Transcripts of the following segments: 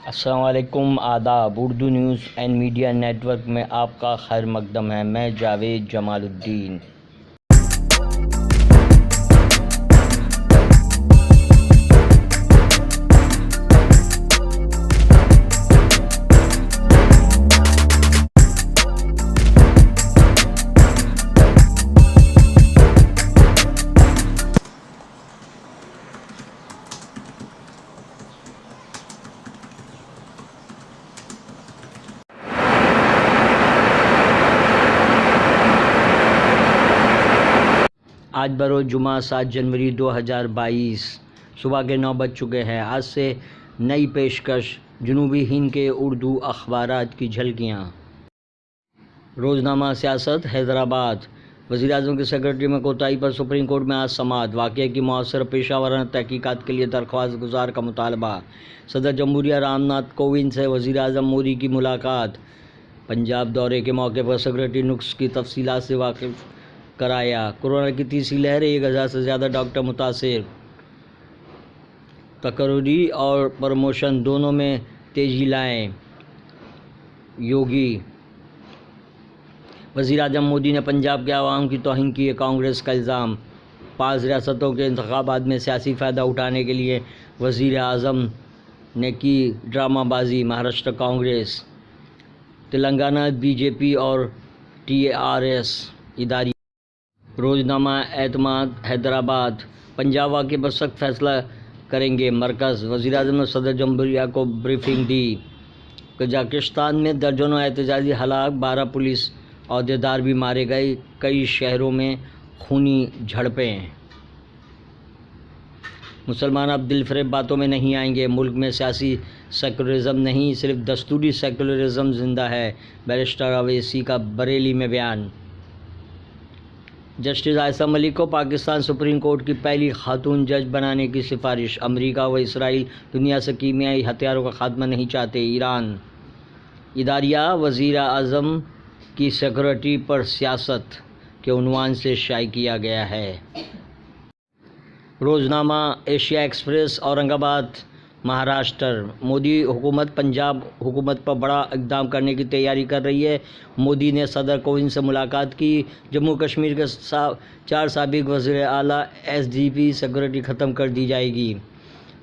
السلام علیکم، آداب۔ Urdu news and media network میں آپ کا خیر مقدم ہے۔ میں جاوید جمال الدین۔ آج بروز جمعہ 7 جنوری 2022 صبح کے 9 بج چکے ہیں۔ آج سے نئی پیشکش جنوبی ہند کے اردو اخبارات کی جھلکیاں۔ روزنامہ سیاست حیدرآباد۔ وزیراعظم کے سیکریٹری میں کوتاہی پر سپریم کورٹ میں آج سماعت۔ واقعے کی مؤثر پیشہ ورانہ تحقیقات کے لیے درخواست گزار کا مطالبہ۔ صدر جمہوریہ رام ناتھ کووند سے وزیراعظم مودی کی ملاقات۔ پنجاب دورے کے موقع پر سیکریٹری نکس کی تفصیلات سے واقف کرایا۔ کورونا کی تیسری لہر، 1000 سے زیادہ ڈاکٹر متاثر۔ تقرری اور پروموشن دونوں میں تیزی لائیں، یوگی۔ وزیراعظم مودی نے پنجاب کے عوام کی توہین کی ہے کانگریس کا الزام۔ 5 ریاستوں کے انتخابات میں سیاسی فائدہ اٹھانے کے لیے وزیر اعظم نے کی ڈرامہ بازی۔ مہاراشٹر کانگریس، تلنگانہ بی جے پی اور TRS اداریہ۔ روزنامہ اعتماد حیدرآباد۔ پنجاب واقعے پر سخت فیصلہ کریں گے مرکز۔ وزیراعظم نے صدر جمہوریہ کو بریفنگ دی۔ قزاقستان میں درجنوں احتجاجی ہلاک، 12 پولیس عہدیدار بھی مارے گئے۔ کئی شہروں میں خونی جھڑپیں۔ مسلمان اب دل فریب باتوں میں نہیں آئیں گے۔ ملک میں سیاسی سیکولرزم نہیں، صرف دستوری سیکولرزم زندہ ہے، بیرسٹر اویسی کا بریلی میں بیان۔ جسٹس عائشہ ملک کو پاکستان سپریم کورٹ کی پہلی خاتون جج بنانے کی سفارش۔ امریکہ و اسرائیل دنیا سے کیمیائی ہتھیاروں کا خاتمہ نہیں چاہتے۔ ایران اداریہ وزیر اعظم کی سیکورٹی پر سیاست کے عنوان سے شائع کیا گیا ہے۔ روزنامہ ایشیا ایکسپریس۔ اورنگ آباد مہاراشٹر۔ مودی حکومت پنجاب حکومت پر بڑا اقدام کرنے کی تیاری کر رہی ہے۔ مودی نے صدر کووند سے ملاقات کی۔ جموں کشمیر کے 4 سابق وزیر اعلیٰ SDP سیکورٹی ختم کر دی جائے گی۔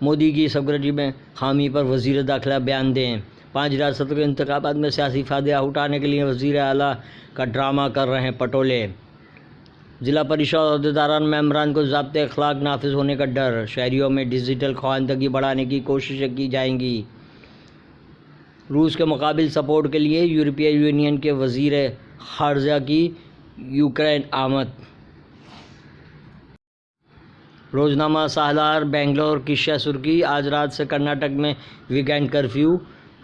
مودی کی سیکورٹی میں خامی پر وزیر داخلہ بیان دیں۔ 5 ریاستوں کے انتخابات میں سیاسی فائدہ اٹھانے کے لیے وزیر اعلیٰ کا ڈرامہ کر رہے ہیں پٹولے۔ ضلع پریشد عہدیداران ممبران کو ضابطۂ اخلاق نافذ ہونے کا ڈر۔ شہریوں میں ڈیجیٹل خواندگی بڑھانے کی کوششیں کی جائیں گی۔ روس کے مقابل سپورٹ کے لیے یورپی یونین کے وزیر خارجہ کی یوکرین آمد۔ روزنامہ سالار۔ بنگلور کی شہ سرخی۔ آج رات سے کرناٹک میں ویکینڈ کرفیو۔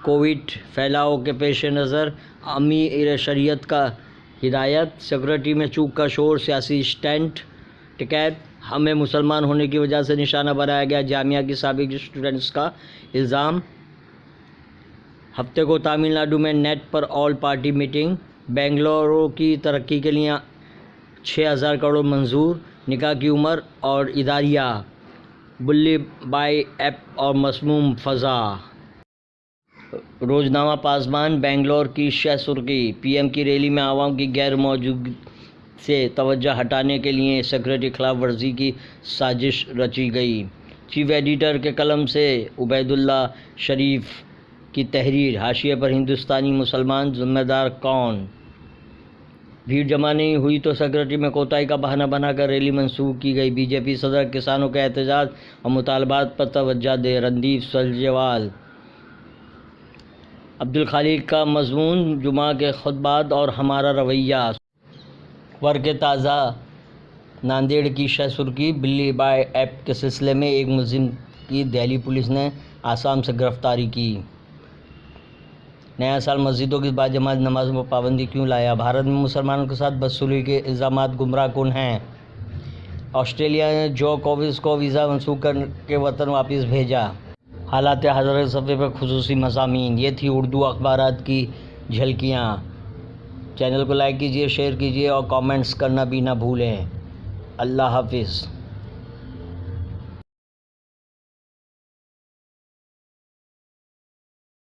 کووڈ پھیلاؤ کے پیش نظر امیر شریعت کا ہدایت۔ سیکورٹی میں چوک کا شور، سیاسی اسٹنٹ۔ ٹکیت ہمیں مسلمان ہونے کی وجہ سے نشانہ بنایا گیا، جامعہ کی سابق اسٹوڈنٹس کا الزام۔ ہفتے کو تمل ناڈو میں نیٹ پر آل پارٹی میٹنگ۔ بنگلورو کی ترقی کے لیے 6000 کروڑ منظور۔ نکاح کی عمر اور اداریہ۔ بلی بائی ایپ اور مسموم فضا۔ روزنامہ پاسبان۔ بنگلور کی شہ سرخی۔ PM کی ریلی میں عوام کی غیر موجودگی سے توجہ ہٹانے کے لیے سیکورٹی خلاف ورزی کی سازش رچی گئی۔ چیف ایڈیٹر کے قلم سے عبید اللہ شریف کی تحریر۔ حاشیے پر ہندوستانی مسلمان ذمہ دار کون؟ بھیڑ جمع نہیں ہوئی تو سیکورٹی میں کوتاہی کا بہانہ بنا کر ریلی منسوخ کی گئی۔ BJP صدر کسانوں کے احتجاج اور مطالبات پر توجہ دے۔ رندیپ سرجیوال۔ عبدالخالق کا مضمون، جمعہ کے خطبات اور ہمارا رویہ۔ ورق تازہ۔ ناندیڑ کی شہ سرخی۔ بلی بائی ایپ کے سلسلے میں ایک ملزم کی دہلی پولیس نے آسام سے گرفتاری کی۔ نیا سال مسجدوں کی باجماعت نمازوں پر پابندی کیوں لایا؟ بھارت میں مسلمانوں کے ساتھ بدسلوکی کے الزامات گمراہ کن ہیں۔ آسٹریلیا نے جوکووچ کو ویزا منسوخ کر کے وطن واپس بھیجا۔ حالات حاضر کے صفحے پر خصوصی مضامین۔ یہ تھی اردو اخبارات کی جھلکیاں۔ چینل کو لائک کیجیے، شیئر کیجیے اور کامنٹس کرنا بھی نہ بھولیں۔ اللہ حافظ۔